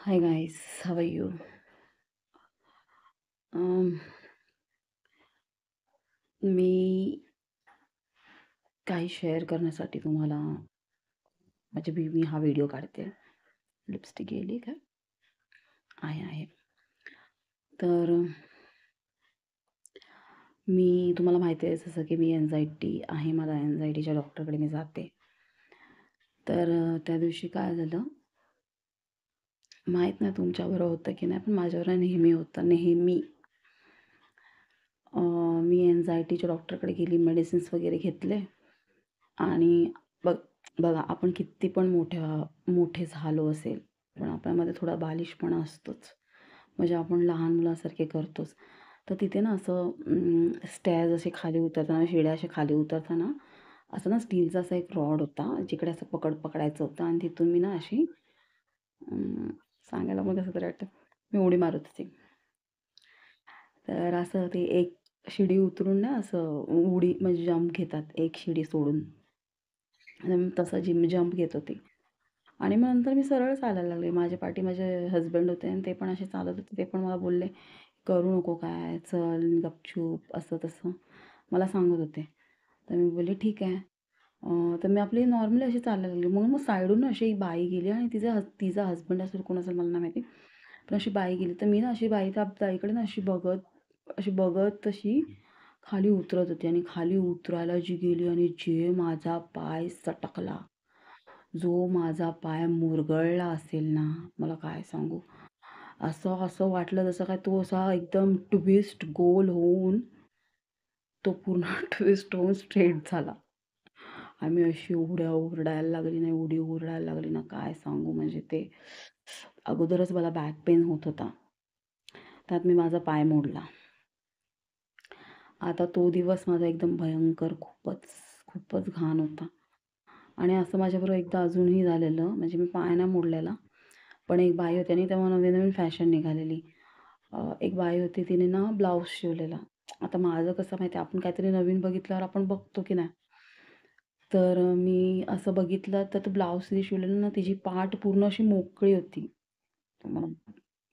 Hi guys, how are you? Um, मी काही share करण्यासाठी तुम्हाला मी हा व्हिडिओ काढते. लिपस्टिक गेली का? आहे. तर मी तुम्हाला माहिती आहे जसं की मी एन्झायटी आहे मला एन्झायटीच्या डॉक्टरकडे मी जाते. तर त्या दिवशी काय झालं माहीत नाही तुमच्याबरोबर होतं की नाही पण माझ्यावर नेहमी होतं नेहमी. मी एन्झायटीच्या डॉक्टरकडे गेली मेडिसिन्स वगैरे घेतले आणि बघ बघा आपण किती पण मोठे झालो असेल पण आपल्यामध्ये थोडा बालिशपणा असतोच. म्हणजे आपण लहान मुलासारखे करतोच. तर तिथे ना असं स्टेअर्स असे खाली उतरताना शिड्या अशा खाली उतरताना असं ना स्टीलचा असा एक रॉड होता जिकडे असं पकडायचं होतं आणि तिथून मी ना अशी सांगायला पण कसं तरी वाटतं मी उडी मारत होती. तर असं ते एक शिडी उतरून ना असं उडी म्हणजे जंप घेतात एक शिडी सोडून आणि मी तसा जंप घेत होते आणि मग नंतर मी सरळ चालायला लागले. माझ्या पाठी माझे हसबंड होते आणि ते पण असे चालत होते. ते पण मला बोलले, "करू नको काय, चल गपचूप," असं तसं मला सांगत होते. तर मी बोलले, "ठीक आहे." तर मी आपली नॉर्मली अशी चालायला लागली. मग मग साईडून अशी एक बाई गेली आणि तिचा हसबंड असेल कोण असेल मला नाही माहिती. पण अशी बाई गेली. तर मी ना अशी त्या बाईकडे ना अशी बघत तशी खाली उतरत होती आणि खाली उतरायला जी गेली आणि जे माझा पाय सटकला. जो माझा पाय मुरगळला असेल ना, मला काय सांगू. असं असं वाटलं जसं काय तो असा एकदम ट्विस्ट गोल होऊन, तो पूर्ण ट्विस्ट होऊन स्ट्रेट झाला. आणि अशी उड्या ओरडायला लागली ना, उडी ओरडायला लागली ना, काय सांगू म्हणजे ते अगोदरच मला बॅक पेन होत होता. त्यात मी माझा पाय मोडला. आता तो दिवस माझा एकदम भयंकर खूपच घाण होता. आणि असं माझ्याबरोबर एकदा अजूनही झालेलं, म्हणजे मी पाय नाही मोडलेला. पण एक बाई होती आणि तेव्हा नवीन-नवीन फॅशन निघालेली. एक बाई होती तिने ना ब्लाऊज शिवलेला. आता माझं कसं माहिती आहे आपण काहीतरी नवीन बघितल्यावर आपण बघतो की नाही. तर मी असं बघितलं तर तो ब्लाऊज तिने शिवलेला ना तिची पाठ पूर्ण अशी मोकळी होती. तुम्हाला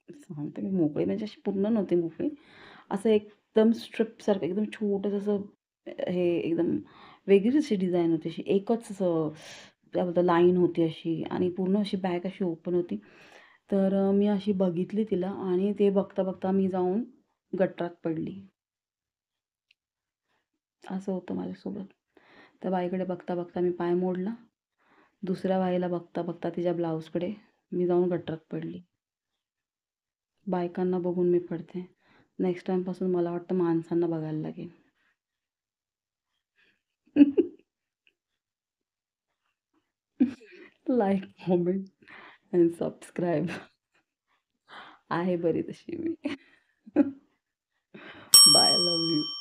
सांगते मी मोकळी म्हणजे अशी पूर्ण नव्हती मोकळी. असं एकदम स्ट्रिपसारखं एकदम छोटंसं असं हे एकदम वेगळीच अशी डिझाइन होती अशी एकच असं काय बोलतात लाईन होती अशी आणि पूर्ण अशी बॅक अशी ओपन होती. तर मी अशी बघितली तिला आणि ते बघता मी जाऊन गटारात पडली. असं होतं माझ्यासोबत. त्या बाईकडे बघता मी पाय मोडला. दुसऱ्या बाईला बघता तिच्या ब्लाऊजकडे मी जाऊन गटारात पडली. बायकांना बघून मी पडते. नेक्स्ट टाईमपासून मला वाटतं माणसांना बघायला लागेल. Like, comment and subscribe. आहे बरी तशी मी. Bye, love you.